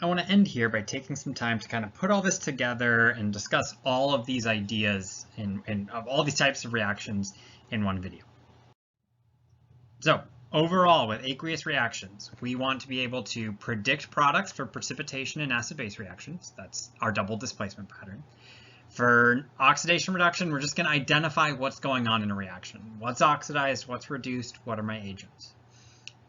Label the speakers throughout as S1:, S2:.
S1: I want to end here by taking some time to kind of put all this together and discuss all of these ideas and of all these types of reactions in one video. So overall, with aqueous reactions, we want to be able to predict products for precipitation and acid-base reactions. That's our double displacement pattern. For oxidation reduction, we're just going to identify what's going on in a reaction. What's oxidized, what's reduced, what are my agents?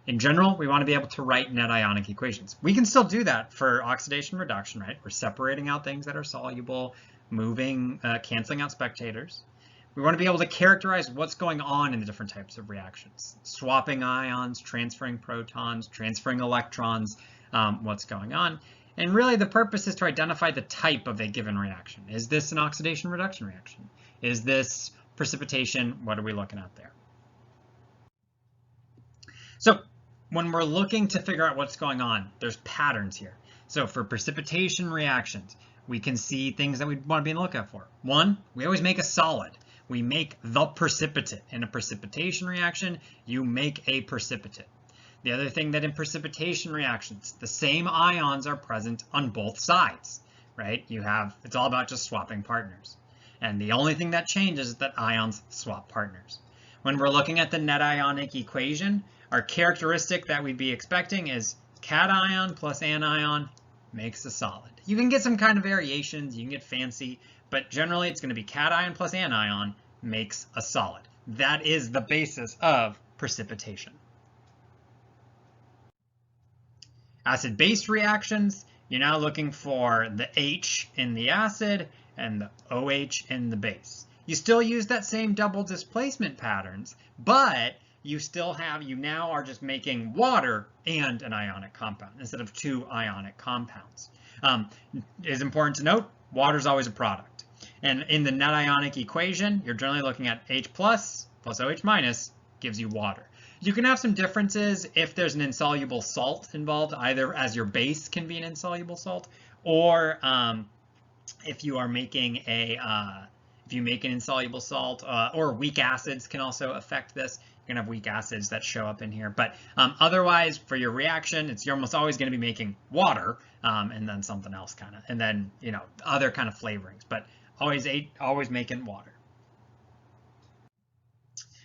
S1: In general, we want to be able to write net ionic equations. We can still do that for oxidation reduction, right? We're separating out things that are soluble, moving, canceling out spectators. We want to be able to characterize what's going on in the different types of reactions. Swapping ions, transferring protons, transferring electrons, what's going on. And really the purpose is to identify the type of a given reaction. Is this an oxidation reduction reaction? Is this precipitation? What are we looking at there? So when we're looking to figure out what's going on, there's patterns here. So for precipitation reactions, we can see things that we want to be on the lookout for. One, we always make a solid. We make the precipitate. In a precipitation reaction, you make a precipitate. The other thing that in precipitation reactions, the same ions are present on both sides, right? It's all about just swapping partners. And the only thing that changes is that ions swap partners. When we're looking at the net ionic equation, our characteristic that we'd be expecting is cation plus anion makes a solid. You can get some kind of variations, you can get fancy, but generally it's going to be cation plus anion makes a solid. That is the basis of precipitation. Acid-base reactions, you're now looking for the H in the acid and the OH in the base. You still use that same double displacement patterns, but you now are just making water and an ionic compound instead of two ionic compounds. It is important to note, water is always a product. And in the net ionic equation, you're generally looking at H plus OH minus gives you water. You can have some differences if there's an insoluble salt involved, either as your base can be an insoluble salt, or if you are making if you make an insoluble salt, or weak acids can also affect this. You're gonna have weak acids that show up in here, but otherwise for your reaction, you're almost always gonna be making water and then something else and then other kind of flavorings, but always making water.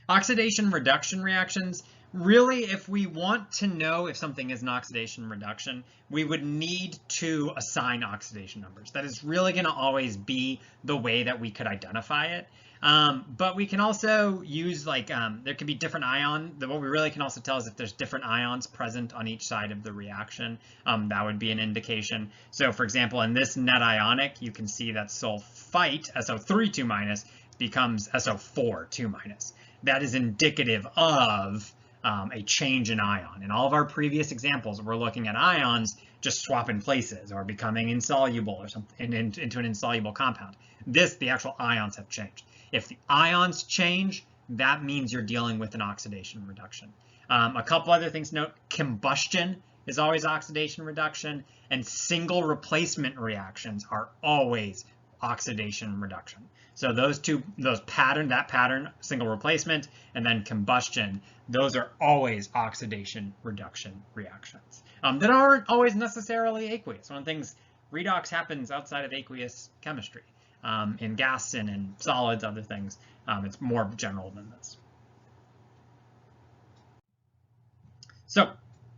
S1: Oxidation reduction reactions, really if we want to know if something is an oxidation reduction, we would need to assign oxidation numbers. That is really going to always be the way that we could identify it. But we can also use there could be different what we really can also tell is if there's different ions present on each side of the reaction, that would be an indication. So for example, in this net ionic, you can see that sulfite, SO3 2- becomes SO4 2-. That is indicative of a change in ion. In all of our previous examples, we're looking at ions just swapping places or becoming insoluble or something into an insoluble compound. The actual ions have changed. If the ions change, that means you're dealing with an oxidation reduction. A couple other things to note, combustion is always oxidation reduction, and single replacement reactions are always oxidation reduction. So that pattern, single replacement, and then combustion, those are always oxidation reduction reactions that aren't always necessarily aqueous. One of the things, redox happens outside of aqueous chemistry. In gas and in solids, other things, it's more general than this. So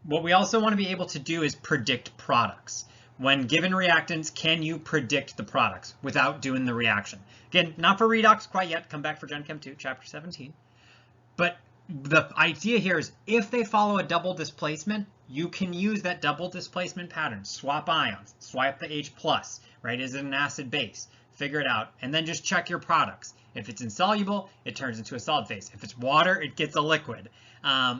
S1: what we also want to be able to do is predict products. When given reactants, can you predict the products without doing the reaction? Again, not for redox quite yet. Come back for Gen Chem 2, Chapter 17. But the idea here is if they follow a double displacement, you can use that double displacement pattern. Swap ions, swap the H+, right? Is it an acid base? Figure it out, and then just check your products. If it's insoluble, it turns into a solid phase. If it's water, it gets a liquid.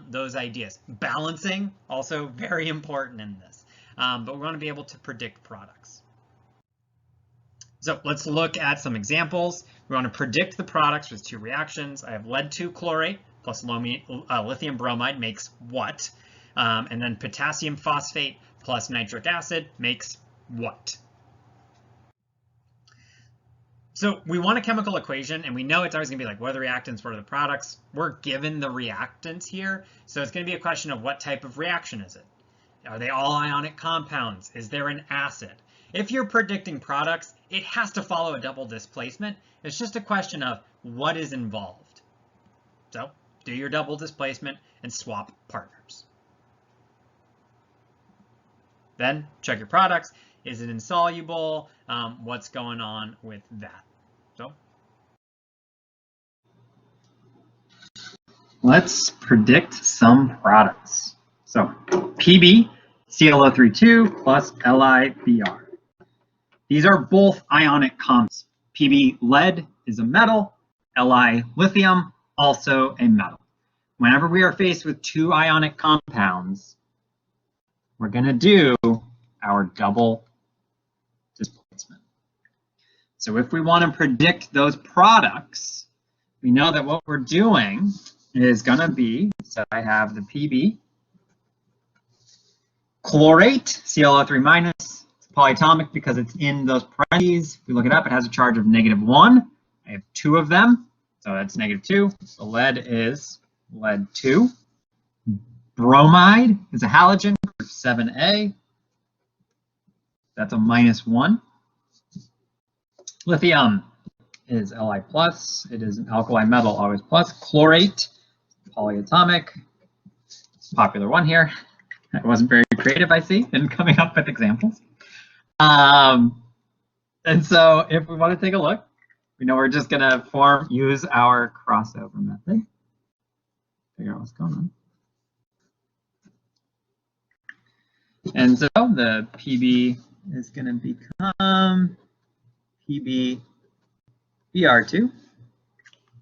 S1: Those ideas. Balancing, also very important in this. But we want to be able to predict products. So let's look at some examples. We want to predict the products with two reactions. I have lead 2 chlorate plus lithium bromide makes what? And then potassium phosphate plus nitric acid makes what? So we want a chemical equation, and we know it's always going to be like, what are the reactants, what are the products? We're given the reactants here, so it's going to be a question of what type of reaction is it? Are they all ionic compounds? Is there an acid? If you're predicting products, it has to follow a double displacement. It's just a question of what is involved. So do your double displacement and swap partners. Then check your products. Is it insoluble? What's going on with that? So let's predict some products. So PB, ClO3 plus LiBr. These are both ionic compounds. PB, lead, is a metal. Li, lithium, also a metal. Whenever we are faced with two ionic compounds, we're going to do our double displacement. So if we want to predict those products, we know that what we're doing is going to be, so I have the PB, chlorate, ClO3 minus, it's polyatomic because it's in those parentheses. If we look it up, it has a charge of -1. I have 2 of them, so that's -2. So lead is lead 2. Bromide is a halogen, group 7A. That's a -1. Lithium is Li+. It is an alkali metal, always plus. Chlorate, polyatomic. It's a popular one here. I wasn't very creative, I see, in coming up with examples. And so if we want to take a look, we know we're just going to use our crossover method. Figure out what's going on. And so the PB is going to become PB Br2.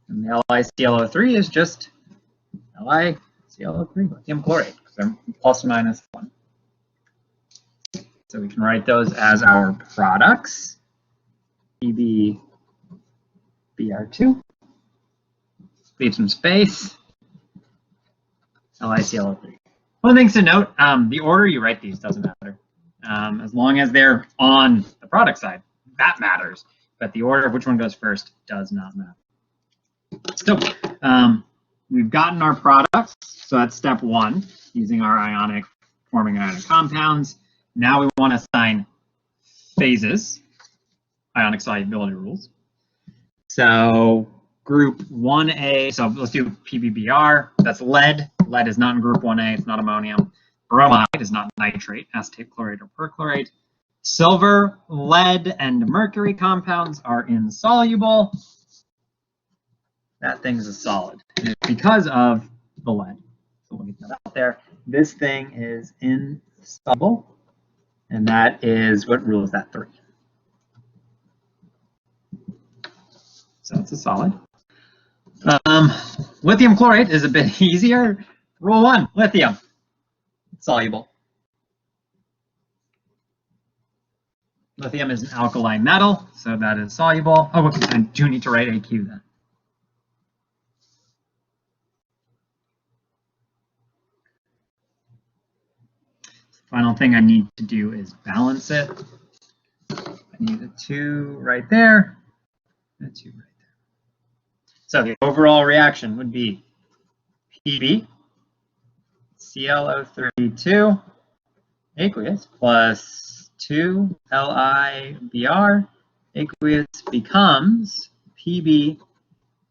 S1: And the LiClO3 is just LiClO3, lithium chlorate, because they're ±1. So we can write those as our products. PB Br2. Leave some space. LiClO3. One thing to note, the order you write these doesn't matter. As long as they're on the product side, that matters. But the order of which one goes first does not matter. So we've gotten our products. So that's step 1, using our forming ionic compounds. Now we want to assign phases, ionic solubility rules. So group 1A, so let's do PBBr, that's lead. Lead is not in group 1A, it's not ammonium. Bromide is not nitrate, acetate, chlorate, or perchlorate. Silver, lead, and mercury compounds are insoluble. That thing's a solid because of the lead. So we'll get that out there. This thing is insoluble, and that is, what rule is that? 3. So it's a solid. Lithium chlorate is a bit easier. Rule 1, lithium, soluble. Lithium is an alkali metal, so that is soluble. Oh, I do need to write AQ then. Final thing I need to do is balance it. I need a 2 right there, and a 2 right there. So the overall reaction would be PB, ClO3 aqueous plus 2 LiBr aqueous becomes PB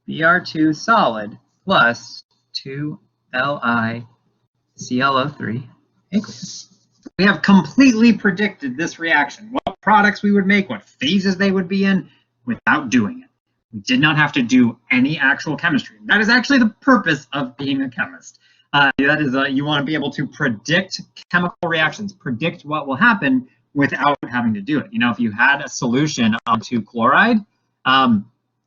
S1: Br2 solid plus 2 LiClO3 aqueous. We have completely predicted this reaction, what products we would make, what phases they would be in, without doing it. We did not have to do any actual chemistry. That is actually the purpose of being a chemist. That is, you want to be able to predict chemical reactions, predict what will happen without having to do it. You know, if you had a solution onto chloride,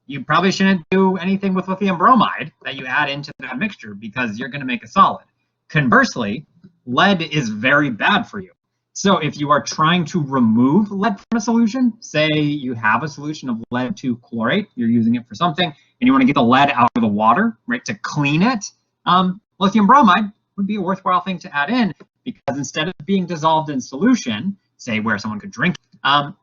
S1: you probably shouldn't do anything with lithium bromide that you add into that mixture because you're going to make a solid. Conversely, lead is very bad for you. So if you are trying to remove lead from a solution, say you have a solution of lead 2 chlorate, you're using it for something, and you want to get the lead out of the water, right, to clean it, lithium bromide would be a worthwhile thing to add in, because instead of being dissolved in solution, say where someone could drink,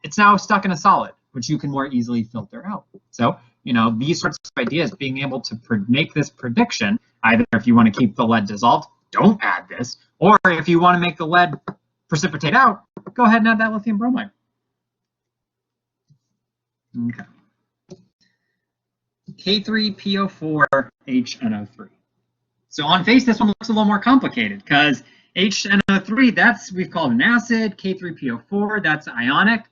S1: it's now stuck in a solid, which you can more easily filter out. So, you know, these sorts of ideas, being able to make this prediction, either if you want to keep the lead dissolved, don't add this, Or if you want to make the lead precipitate out, go ahead and add that lithium bromide. Okay. K3PO4HNO3. So on face, this one looks a little more complicated because HNO3, we've called an acid. K3PO4, that's ionic.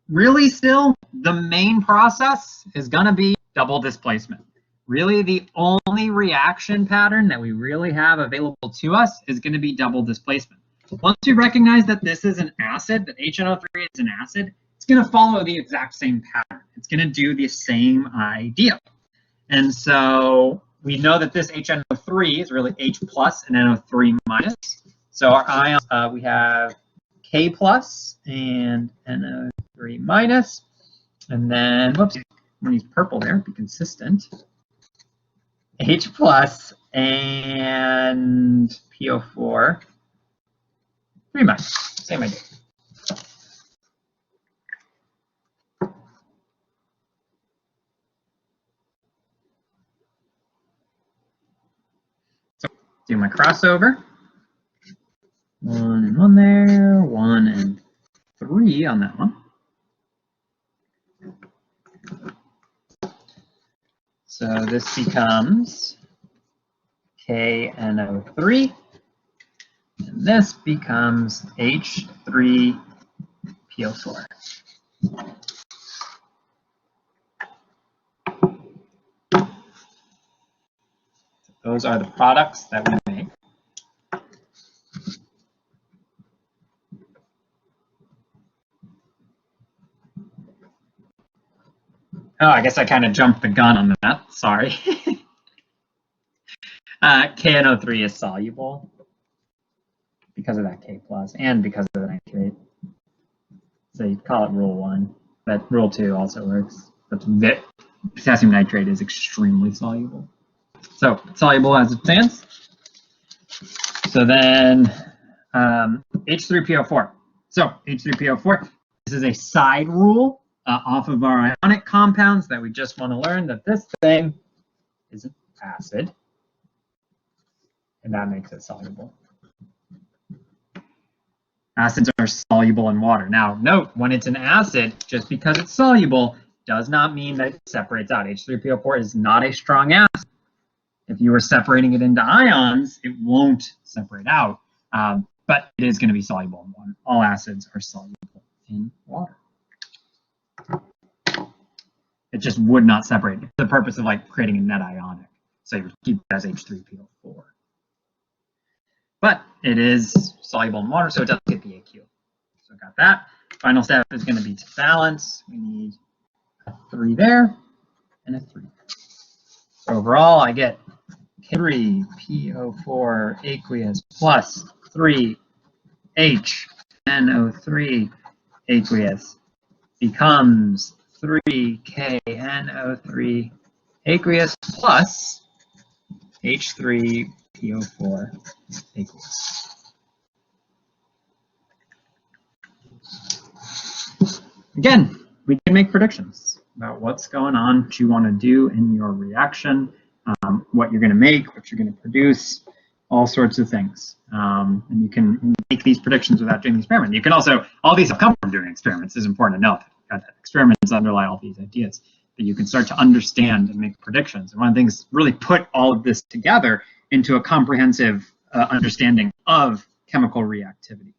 S1: Really still, the main process is going to be double displacement. Really, the only reaction pattern that we really have available to us is going to be double displacement. Once we recognize that this is an acid, that HNO3 is an acid, it's going to follow the exact same pattern. It's going to do the same idea. And so we know that this HNO3 is really H plus and NO3 minus. So our ions, we have K plus and NO3 minus. And then, whoops, I'm going to use purple there, be consistent. H plus and PO4, 3 minus, same idea. So do my crossover. 1 and 1 there, 1 and 3 on that one. So this becomes KNO3, and this becomes H3PO4. Those are the products that we make. Oh, I guess I kind of jumped the gun on that. Sorry. KNO3 is soluble because of that K plus and because of the nitrate. So you call it rule 1, but rule 2 also works. But potassium nitrate is extremely soluble. So soluble as it stands. So then H3PO4. So H3PO4, this is a side rule off of our ionic compounds that we just want to learn that this thing is an acid, and that makes it soluble. Acids are soluble in water. Now, note, when it's an acid, just because it's soluble does not mean that it separates out. H3PO4 is not a strong acid. If you were separating it into ions, it won't separate out, but it is going to be soluble in water. All acids are soluble in water. It just would not separate for the purpose of like creating a net ionic. So you would keep it as H3PO4. But it is soluble in water, so it doesn't get the AQ. So I got that. Final step is going to be to balance. We need a 3 there and a 3. So overall, I get K3PO4 aqueous plus 3HNO3 aqueous becomes 3KNO3 aqueous plus H3PO4 aqueous. Again, we can make predictions about what's going on, what you want to do in your reaction, what you're going to make, what you're going to produce, all sorts of things. And you can make these predictions without doing the experiment. You can also, all these have come from doing experiments. It's important to note that experiments underlie all these ideas, that you can start to understand and make predictions. And one of the things really put all of this together into a comprehensive understanding of chemical reactivity.